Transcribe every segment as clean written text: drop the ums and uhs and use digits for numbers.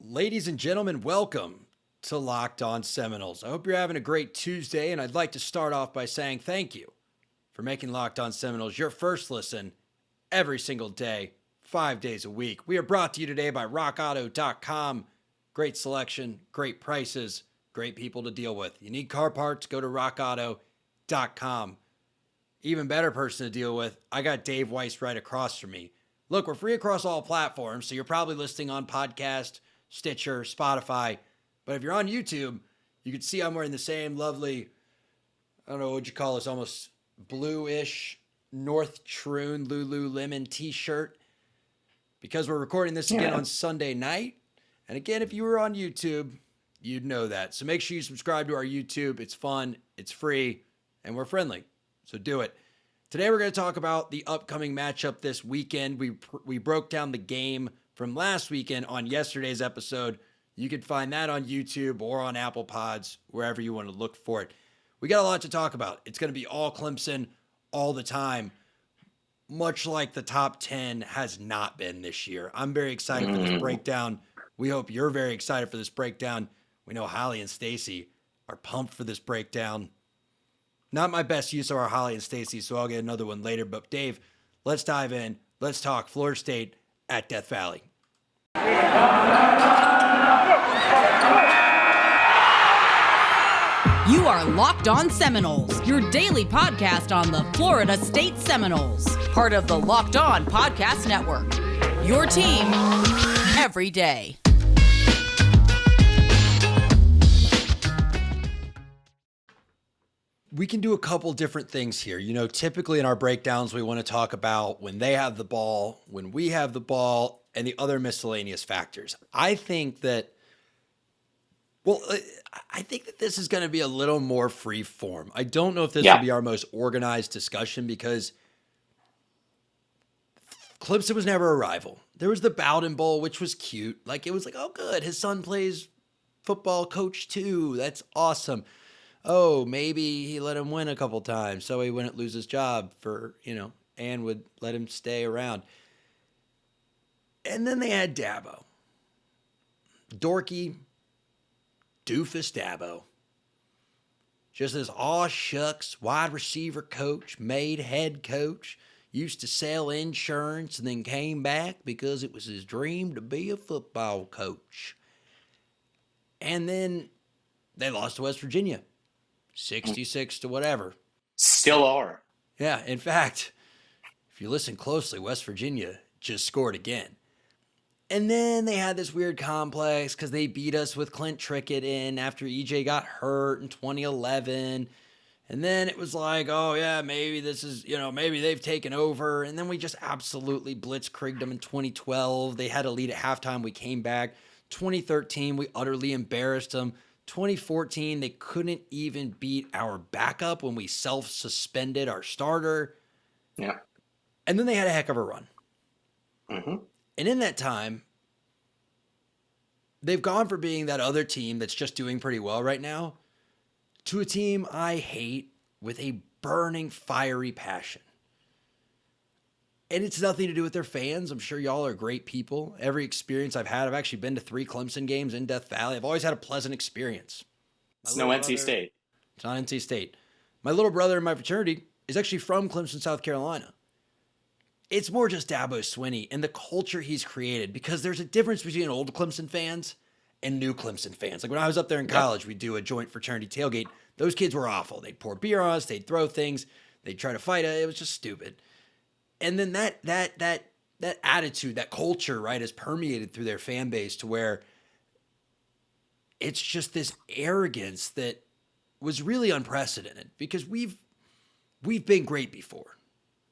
Ladies and gentlemen, welcome to Locked On Seminoles. I hope you're having a great Tuesday, and I'd like to start off by saying thank you for making Locked On Seminoles your first listen every single day, 5 days a week. We are brought to you today by rockauto.com. Great selection, great prices, great people to deal with. You need car parts, go to rockauto.com. Even better person to deal with, I got Dave Weiss right across from me. Look, we're free across all platforms, so you're probably listening on podcast, Stitcher, Spotify. But if you're on YouTube, you can see I'm wearing the same lovely, I don't know what you call this, almost bluish North Troon Lululemon t-shirt. Because we're recording this again on Sunday night. And again, if you were on YouTube, you'd know that. So make sure you subscribe to our YouTube. It's fun, it's free, and we're friendly. So do it. Today we're going to talk about the upcoming matchup this weekend. We broke down the game from last weekend on yesterday's episode. You can find that on YouTube or on Apple Pods, wherever you want to look for it. We got a lot to talk about. It's going to be all Clemson all the time, much like the top 10 has not been this year. I'm very excited for this breakdown. We hope you're very excited for this breakdown. We know Holly and Stacy are pumped for this breakdown. Not my best use of our Holly and Stacy, so I'll get another one later. But Dave, let's dive in. Let's talk Florida State at Death Valley. You are Locked On Seminoles, your daily podcast on the Florida State Seminoles, part of the Locked On Podcast Network. Your team every day. We can do a couple different things here. You know, typically in our breakdowns, we want to talk about when they have the ball, when we have the ball, and the other miscellaneous factors. I think that this is going to be a little more free form. I don't know if this will be our most organized discussion because Clemson was never a rival. There was the Bowden Bowl, which was cute. Like, it was like, oh, good, his son plays football, coach too. That's awesome. Oh, maybe he let him win a couple times so he wouldn't lose his job and would let him stay around. And then they had Dabo. Dorky, doofus Dabo. Just this aw shucks wide receiver coach, made head coach, used to sell insurance and then came back because it was his dream to be a football coach. And then they lost to West Virginia. 66 to whatever. Still are. Yeah, in fact, if you listen closely, West Virginia just scored again. And then they had this weird complex because they beat us with Clint Trickett in after EJ got hurt in 2011. And then it was like, oh yeah, maybe this is, maybe they've taken over. And then we just absolutely blitzkrieged them in 2012. They had a lead at halftime. We came back. 2013, we utterly embarrassed them. 2014, they couldn't even beat our backup when we self-suspended our starter. Yeah. And then they had a heck of a run. Mm-hmm. And in that time, they've gone from being that other team that's just doing pretty well right now to a team I hate with a burning, fiery passion. And it's nothing to do with their fans. I'm sure y'all are great people. Every experience I've had, I've actually been to 3 Clemson games in Death Valley. I've always had a pleasant experience. It's no NC State. It's not NC State. My little brother in my fraternity is actually from Clemson, South Carolina. It's more just Dabo Swinney and the culture he's created, because there's a difference between old Clemson fans and new Clemson fans. Like when I was up there in college, we'd do a joint fraternity tailgate. Those kids were awful. They'd pour beer on us. They'd throw things. They'd try to fight us. It was just stupid. And then that attitude, that culture, right, is permeated through their fan base to where it's just this arrogance that was really unprecedented, because we've been great before.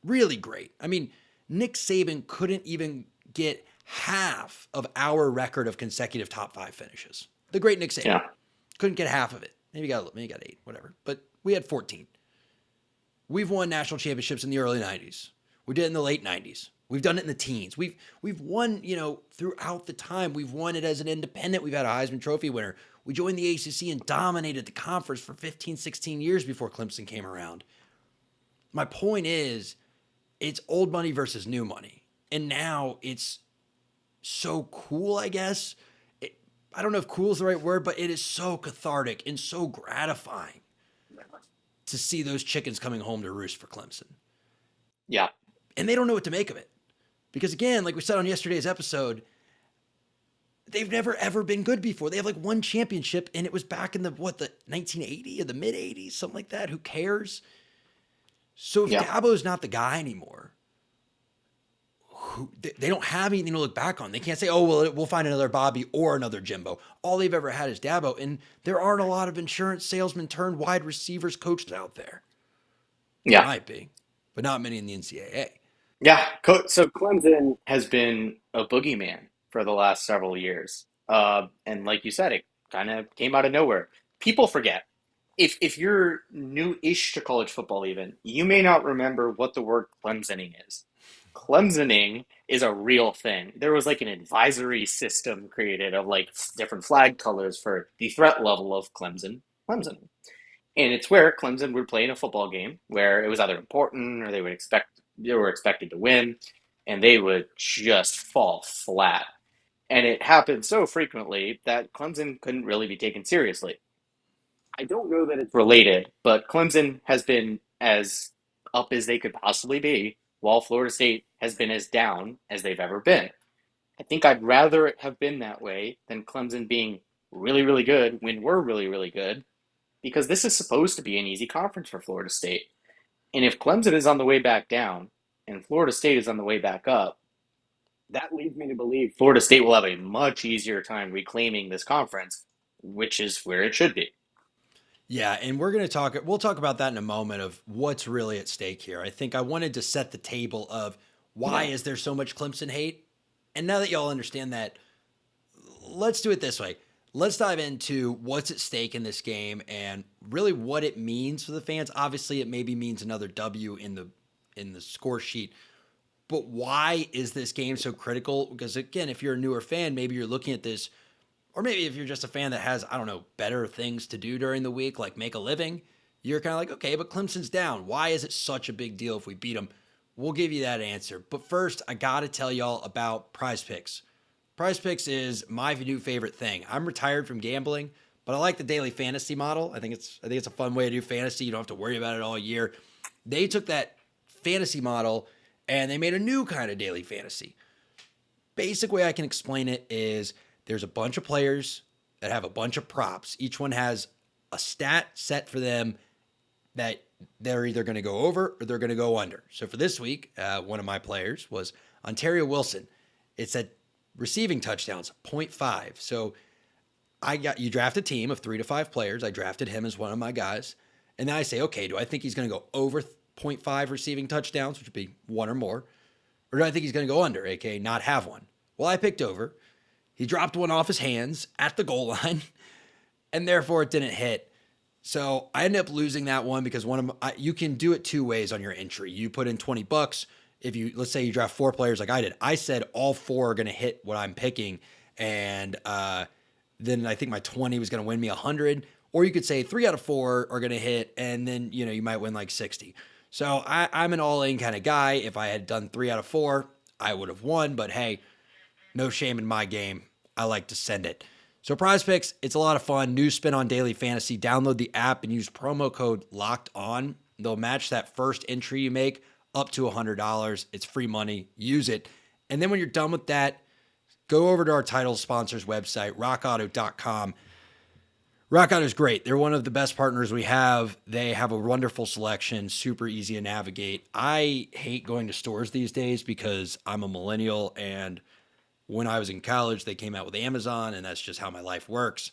Really great. I mean, Nick Saban couldn't even get half of our record of consecutive top 5 finishes. The great Nick Saban couldn't get half of it. Maybe got 8, whatever. But we had 14. We've won national championships in the early 90s. We did it in the late 90s. We've done it in the teens. We've won, throughout the time. We've won it as an independent. We've had a Heisman Trophy winner. We joined the ACC and dominated the conference for 15, 16 years before Clemson came around. My point is, it's old money versus new money. And now it's so cool, I guess. I don't know if cool is the right word, but it is so cathartic and so gratifying to see those chickens coming home to roost for Clemson. Yeah. And they don't know what to make of it. Because again, like we said on yesterday's episode, they've never ever been good before. They have like one championship, and it was back in the 1980 or the mid 80s, something like that. Who cares? So if Dabo's not the guy anymore, they don't have anything to look back on. They can't say, oh, well, we'll find another Bobby or another Jimbo. All they've ever had is Dabo, and there aren't a lot of insurance salesmen turned wide receivers coached out there. Yeah. There might be, but not many in the NCAA. Yeah. So Clemson has been a boogeyman for the last several years. And like you said, it kind of came out of nowhere. People forget. If you're new-ish to college football even, you may not remember what the word Clemsoning is. Clemsoning is a real thing. There was like an advisory system created of like different flag colors for the threat level of Clemson. And it's where Clemson would play in a football game where it was either important or they were expected to win, and they would just fall flat. And it happened so frequently that Clemson couldn't really be taken seriously. I don't know that it's related, but Clemson has been as up as they could possibly be, while Florida State has been as down as they've ever been. I think I'd rather it have been that way than Clemson being really, really good when we're really, really good, because this is supposed to be an easy conference for Florida State. And if Clemson is on the way back down and Florida State is on the way back up, that leads me to believe Florida State will have a much easier time reclaiming this conference, which is where it should be. Yeah, and we'll talk about that in a moment of what's really at stake here. I think I wanted to set the table of why is there so much Clemson hate? And now that y'all understand that, let's do it this way. Let's dive into what's at stake in this game and really what it means for the fans. Obviously, it maybe means another W in the score sheet. But why is this game so critical? Because again, if you're a newer fan, maybe you're looking at this, or maybe if you're just a fan that has, I don't know, better things to do during the week, like make a living, you're kind of like, okay, but Clemson's down. Why is it such a big deal if we beat them? We'll give you that answer. But first, I got to tell y'all about Prize Picks. Prize Picks is my new favorite thing. I'm retired from gambling, but I like the daily fantasy model. I think it's a fun way to do fantasy. You don't have to worry about it all year. They took that fantasy model and they made a new kind of daily fantasy. Basic way I can explain it is there's a bunch of players that have a bunch of props. Each one has a stat set for them that they're either going to go over or they're going to go under. So for this week, one of my players was Ontario Wilson. It said receiving touchdowns, 0.5. So you draft a team of 3 to 5 players. I drafted him as one of my guys. And then I say, okay, do I think he's going to go over 0.5 receiving touchdowns, which would be 1 or more? Or do I think he's going to go under, aka not have one? Well, I picked over. He dropped one off his hands at the goal line, and therefore it didn't hit. So I ended up losing that one because you can do it 2 ways on your entry. You put in $20. If let's say you draft 4 players like I did, I said all 4 are going to hit what I'm picking. And then I think my 20 was going to win me 100. Or you could say 3 out of 4 are going to hit. And then, you might win like 60. So I'm an all-in kind of guy. If I had done 3 out of 4, I would have won. But hey, no shame in my game. I like to send it. So Prize Picks, it's a lot of fun. New spin on daily fantasy. Download the app and use promo code LOCKEDON. They'll match that first entry you make up to $100. It's free money. Use it. And then when you're done with that, go over to our title sponsors website, rockauto.com. Rock Auto is great. They're one of the best partners we have. They have a wonderful selection, super easy to navigate. I hate going to stores these days because I'm a millennial, and when I was in college, they came out with Amazon, and that's just how my life works.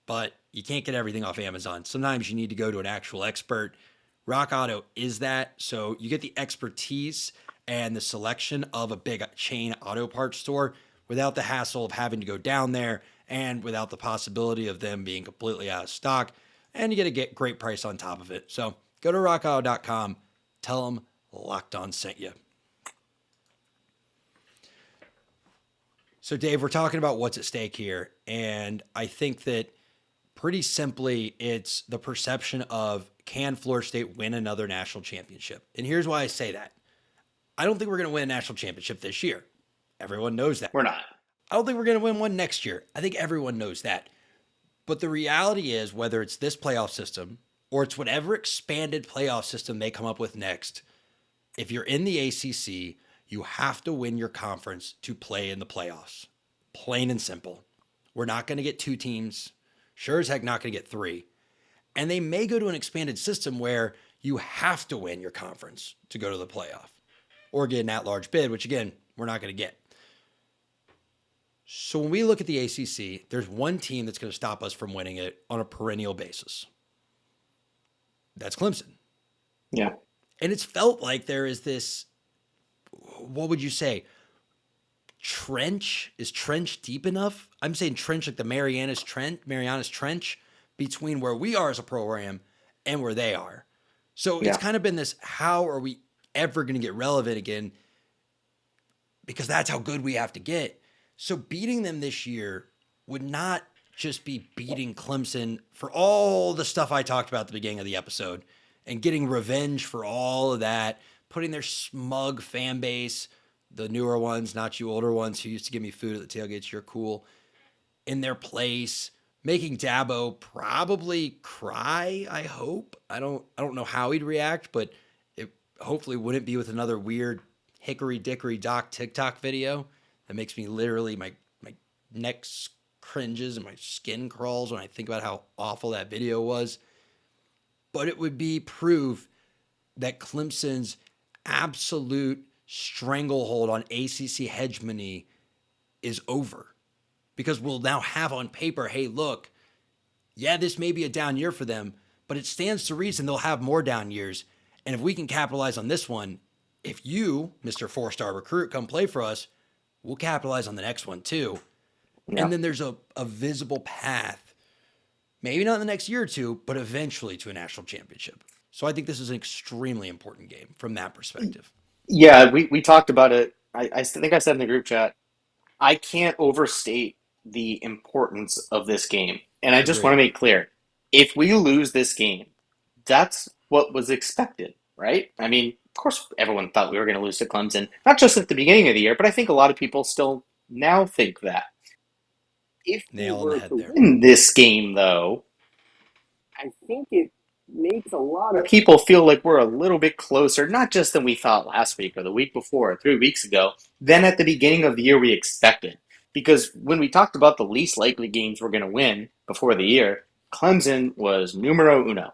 But you can't get everything off Amazon. Sometimes you need to go to an actual expert. Rock Auto is that. So you get the expertise and the selection of a big chain auto parts store without the hassle of having to go down there and without the possibility of them being completely out of stock. And you get a great price on top of it. So go to rockauto.com. Tell them Locked On sent you. So, Dave, we're talking about what's at stake here. And I think that pretty simply, it's the perception of, can Florida State win another national championship? And here's why I say that. I don't think we're going to win a national championship this year. Everyone knows that. We're not. I don't think we're going to win one next year. I think everyone knows that. But the reality is, whether it's this playoff system or it's whatever expanded playoff system they come up with next, if you're in the ACC, you have to win your conference to play in the playoffs. Plain and simple. We're not going to get 2 teams. Sure as heck not going to get 3. And they may go to an expanded system where you have to win your conference to go to the playoff or get an at-large bid, which again, we're not going to get. So when we look at the ACC, there's one team that's going to stop us from winning it on a perennial basis. That's Clemson. Yeah. And it's felt like there is this, what would you say? Trench? Is trench deep enough? I'm saying trench like the Marianas Trench between where we are as a program and where they are. So it's kind of been this, how are we ever going to get relevant again? Because that's how good we have to get. So beating them this year would not just be beating Clemson for all the stuff I talked about at the beginning of the episode and getting revenge for all of that, putting their smug fan base, the newer ones, not you older ones who used to give me food at the tailgates, you're cool, in their place, making Dabo probably cry, I hope. I don't know how he'd react, but it hopefully wouldn't be with another weird hickory dickory dock TikTok video that makes me literally, my neck cringes and my skin crawls when I think about how awful that video was. But it would be proof that Clemson's absolute stranglehold on ACC hegemony is over. Because we'll now have on paper, hey, look, yeah, this may be a down year for them, but it stands to reason they'll have more down years. And if we can capitalize on this one, if you, Mr. 4-star recruit, come play for us, we'll capitalize on the next one too. Yeah. And then there's a visible path, maybe not in the next year or 2, but eventually to a national championship. So I think this is an extremely important game from that perspective. Yeah, we talked about it. I think I said in the group chat, I can't overstate the importance of this game. And I just want to make clear, if we lose this game, that's what was expected, right? I mean, of course, everyone thought we were going to lose to Clemson, not just at the beginning of the year, but I think a lot of people still now think that. If we were to win this game, though, I think it makes a lot of people feel like we're a little bit closer, not just than we thought last week or the week before or 3 weeks ago, than at the beginning of the year we expected. Because when we talked about the least likely games we're going to win before the year, Clemson was numero uno.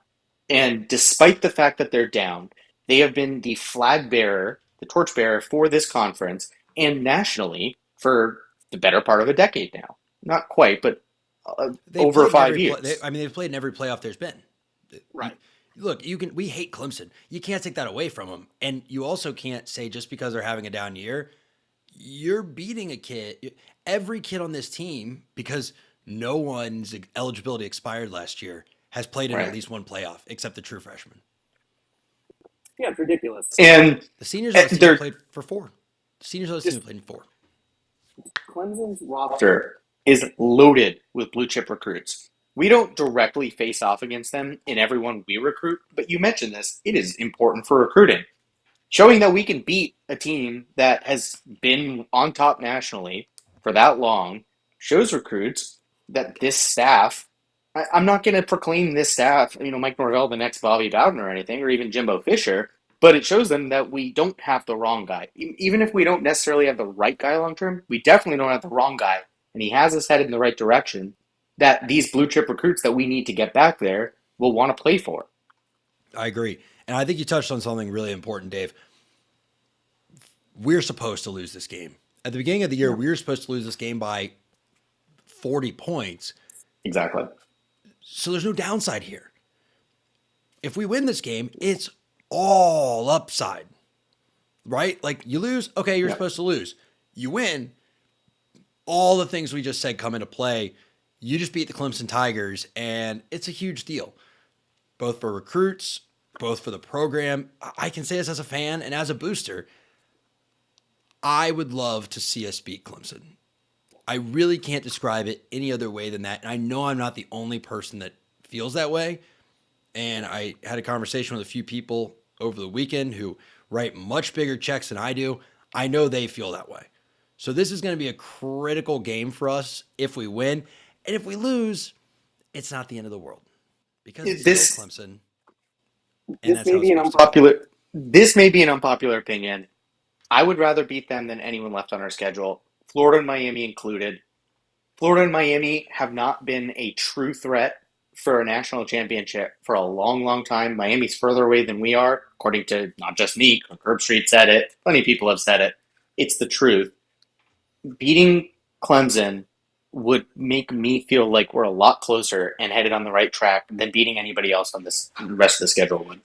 And despite the fact that they're down, they have been the flag bearer, the torch bearer for this conference and nationally for the better part of a decade now. Not quite, but over 5 years. They've played in every playoff there's been. Right. Look, we hate Clemson. You can't take that away from them. And you also can't say just because they're having a down year, you're beating a kid. Every kid on this team, because no one's eligibility expired last year, has played in at least one playoff, except the true freshmen. Yeah, it's ridiculous. And the seniors on this team played for 4. The seniors on this team played in 4. Clemson's roster is loaded with blue chip recruits. We don't directly face off against them in everyone we recruit, but you mentioned this. It is important for recruiting. Showing that we can beat a team that has been on top nationally for that long shows recruits that this staff, I'm not going to proclaim this staff, Mike Norvell, the next Bobby Bowden or anything, or even Jimbo Fisher, but it shows them that we don't have the wrong guy. Even if we don't necessarily have the right guy long term, we definitely don't have the wrong guy. And he has us headed in the right direction, that these blue chip recruits that we need to get back there will want to play for. I agree. And I think you touched on something really important, Dave. We're supposed to lose this game. At the beginning of the year, we were supposed to lose this game by 40 points. Exactly. So there's no downside here. If we win this game, it's all upside, right? Like you lose, okay, you're supposed to lose. You win, all the things we just said come into play. You just beat the Clemson Tigers, and it's a huge deal, both for recruits, both for the program. I can say this as a fan and as a booster. I would love to see us beat Clemson. I really can't describe it any other way than that. And I know I'm not the only person that feels that way. And I had a conversation with a few people over the weekend who write much bigger checks than I do. I know they feel that way. So this is going to be a critical game for us if we win. And if we lose, it's not the end of the world because it's This still Clemson. And This that's may how it's be an supposed to be. unpopular. This may be an unpopular opinion. I would rather beat them than anyone left on our schedule, Florida and Miami included. Florida and Miami have not been a true threat for a national championship for a long, long time. Miami's further away than we are, according to not just me. Herb Street said it. Plenty of people have said it. It's the truth. Beating Clemson would make me feel like we're a lot closer and headed on the right track than beating anybody else on this rest of the schedule would.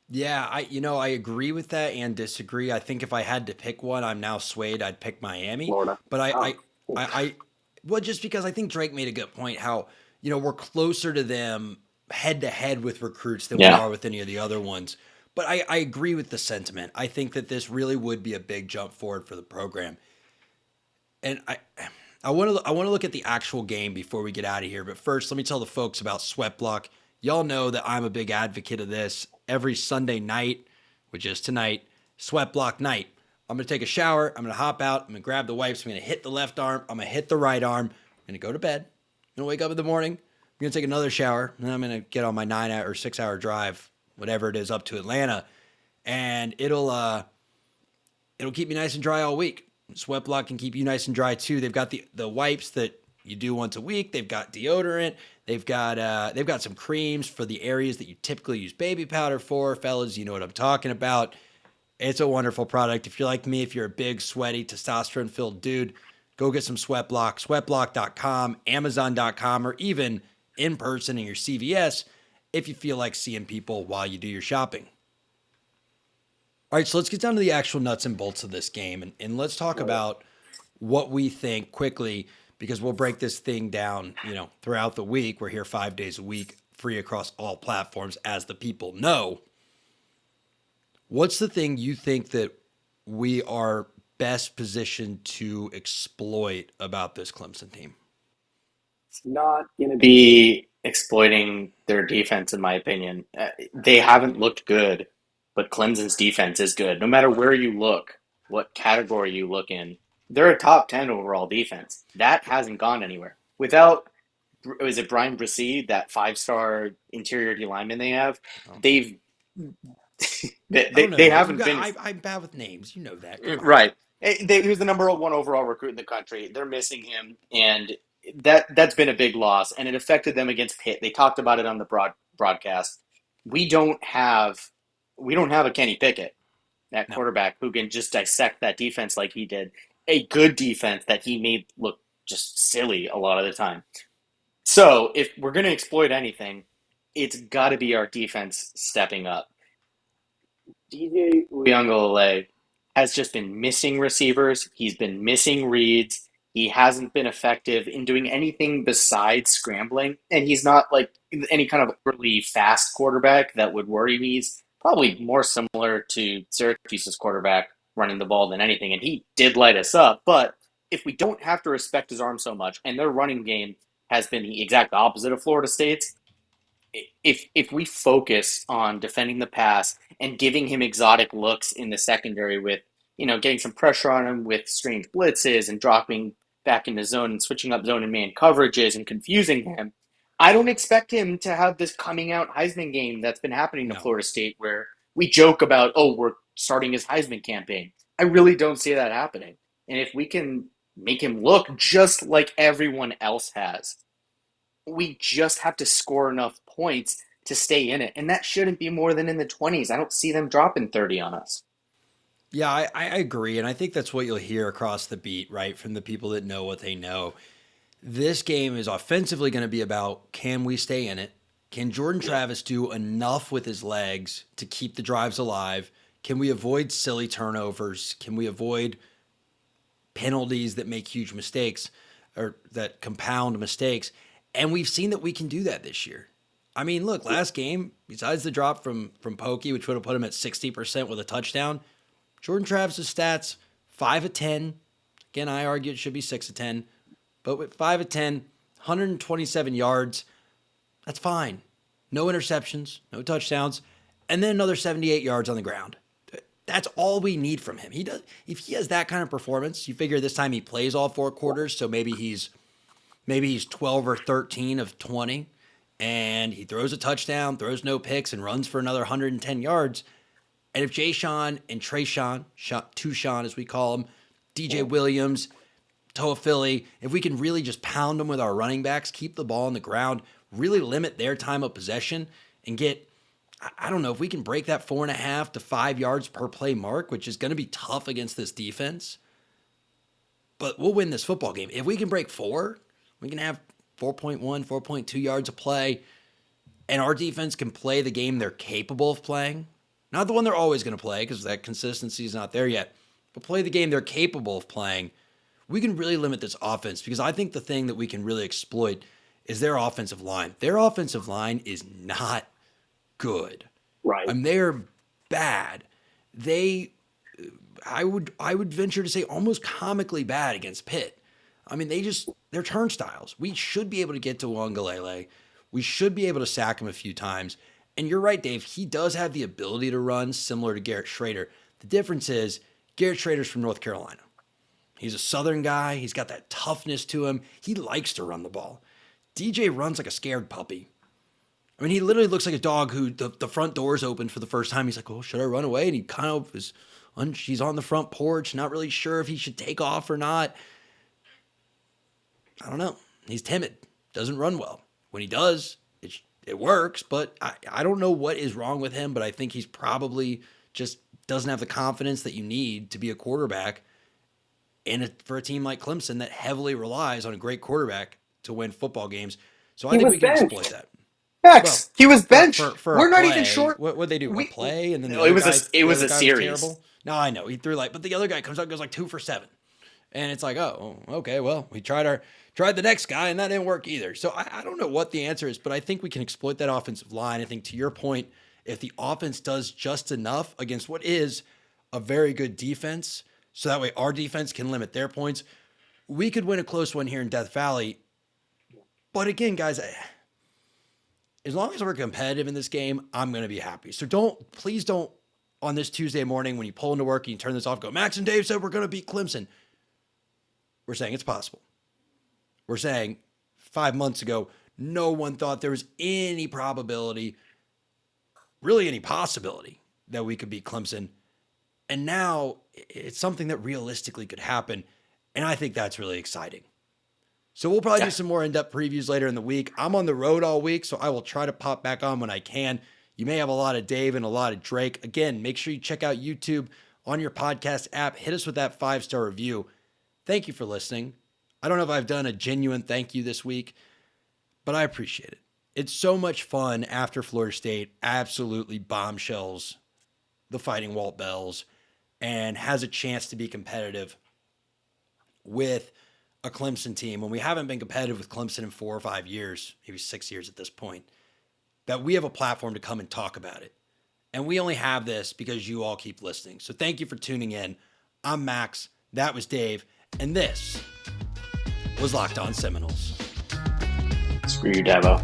Yeah, I agree with that and disagree. I think if I had to pick one, I'm now swayed. I'd pick Miami. Florida. But Oh. well, just because I think Drake made a good point, how we're closer to them head to head with recruits than we Yeah. are with any of the other ones. But I agree with the sentiment. I think that this really would be a big jump forward for the program. And I want to look at the actual game before we get out of here. But first, let me tell the folks about Sweat Block. Y'all know that I'm a big advocate of this. Every Sunday night, which is tonight, Sweat Block night. I'm going to take a shower. I'm going to hop out. I'm going to grab the wipes. I'm going to hit the left arm. I'm going to hit the right arm. I'm going to go to bed. I'm going to wake up in the morning. I'm going to take another shower. And then I'm going to get on my 9 or 6 hour drive, whatever it is, up to Atlanta. And it'll keep me nice and dry all week. Sweat Block can keep you nice and dry too. They've got the wipes that you do once a week. They've got deodorant. They've got some creams for the areas that you typically use baby powder for. Fellas, you know what I'm talking about. It's a wonderful product. If you're like me, if you're a big, sweaty, testosterone-filled dude, go get some Sweat Block. Sweatblock.com, Amazon.com, or even in person in your CVS if you feel like seeing people while you do your shopping. All right, so let's get down to the actual nuts and bolts of this game, and let's talk about what we think quickly, because we'll break this thing down, throughout the week. We're here 5 days a week, free across all platforms, as the people know. What's the thing you think that we are best positioned to exploit about this Clemson team? It's not going to Be exploiting their defense, in my opinion. They haven't looked good, but Clemson's defense is good. No matter where you look, what category you look in, they're a top 10 overall defense. That hasn't gone anywhere. Without, is it Brian Bresee, that 5-star interior D lineman they have? They've they haven't been I'm bad with names. You know that. Come on. right. He was the number 1 overall recruit in the country. They're missing him, and that's been a big loss, and it affected them against Pitt. They talked about it on the broadcast. We don't have a Kenny Pickett, that quarterback, who can just dissect that defense like he did. A good defense that he made look just silly a lot of the time. So if we're going to exploit anything, it's got to be our defense stepping up. DJ Uiagalelei has just been missing receivers. He's been missing reads. He hasn't been effective in doing anything besides scrambling. And he's not like any kind of really fast quarterback that would worry me. He's probably more similar to Syracuse's quarterback running the ball than anything. And he did light us up. But if we don't have to respect his arm so much, and their running game has been the exact opposite of Florida State's, if we focus on defending the pass and giving him exotic looks in the secondary with, getting some pressure on him with strange blitzes and dropping back into zone and switching up zone and man coverages and confusing him, I don't expect him to have this coming out Heisman game that's been happening to Florida State where we joke about, we're starting his Heisman campaign. I really don't see that happening. And if we can make him look just like everyone else has, we just have to score enough points to stay in it. And that shouldn't be more than in the 20s. I don't see them dropping 30 on us. Yeah, I agree. And I think that's what you'll hear across the beat, right, from the people that know what they know. This game is offensively going to be about, can we stay in it? Can Jordan Travis do enough with his legs to keep the drives alive? Can we avoid silly turnovers? Can we avoid penalties that make huge mistakes or that compound mistakes? And we've seen that we can do that this year. I mean, look, last game, besides the drop from Pokey, which would have put him at 60% with a touchdown, Jordan Travis' stats, 5 of 10. Again, I argue it should be 6 of 10. But with 5 of 10, 127 yards, that's fine. No interceptions, no touchdowns, and then another 78 yards on the ground. That's all we need from him. He does. If he has that kind of performance, you figure this time he plays all 4 quarters, so maybe he's 12 or 13 of 20, and he throws a touchdown, throws no picks, and runs for another 110 yards. And if Jay-Sean and Two-Sean as we call him, DJ Williams, Toafili, if we can really just pound them with our running backs, keep the ball on the ground, really limit their time of possession, and get, I don't know, if we can break that 4.5 to 5 yards per play mark, which is going to be tough against this defense, but we'll win this football game. If we can break 4, we can have 4.1, 4.2 yards a play, and our defense can play the game they're capable of playing. Not the one they're always going to play, because that consistency is not there yet, but play the game they're capable of playing. We can really limit this offense, because I think the thing that we can really exploit is their offensive line. Their offensive line is not good. Right. They're bad. I would venture to say almost comically bad against Pitt. They're turnstiles. We should be able to get to Uiagalelei. We should be able to sack him a few times. And you're right, Dave. He does have the ability to run similar to Garrett Schrader. The difference is Garrett Schrader's from North Carolina. He's a Southern guy. He's got that toughness to him. He likes to run the ball. DJ runs like a scared puppy. He literally looks like a dog who the front door's open for the first time. He's like, oh, should I run away? And he kind of is, he's on the front porch, not really sure if he should take off or not. I don't know. He's timid. Doesn't run well. When he does, it works, but I don't know what is wrong with him, but I think he's probably just doesn't have the confidence that you need to be a quarterback for a team like Clemson that heavily relies on a great quarterback to win football games. So I think we can exploit that. X. He was benched. For We're not play, even sure. What they do? We- A play, and then the No, other it was guy, it was the a other guy series. terrible. No, I know he threw but the other guy comes out and goes like 2 for 7, and it's like, oh, okay, well, we tried the next guy, and that didn't work either. So I don't know what the answer is, but I think we can exploit that offensive line. I think to your point, if the offense does just enough against what is a very good defense, so that way our defense can limit their points, we could win a close one here in Death Valley. But again, guys, as long as we're competitive in this game, I'm going to be happy. So please don't, on this Tuesday morning when you pull into work and you turn this off, go, Max and Dave said we're going to beat Clemson. We're saying it's possible. We're saying 5 months ago, no one thought there was any probability, really any possibility, that we could beat Clemson. And now it's something that realistically could happen. And I think that's really exciting. So we'll probably do some more in-depth previews later in the week. I'm on the road all week, so I will try to pop back on when I can. You may have a lot of Dave and a lot of Drake. Again, make sure you check out YouTube on your podcast app. Hit us with that 5-star review. Thank you for listening. I don't know if I've done a genuine thank you this week, but I appreciate it. It's so much fun after Florida State absolutely bombshells the Fighting Walt Bells and has a chance to be competitive with a Clemson team when we haven't been competitive with Clemson in 4 or 5 years, maybe 6 years at this point, that we have a platform to come and talk about it. And we only have this because you all keep listening. So thank you for tuning in. I'm Max. That was Dave. And this was Locked On Seminoles. Screw you, Dabo.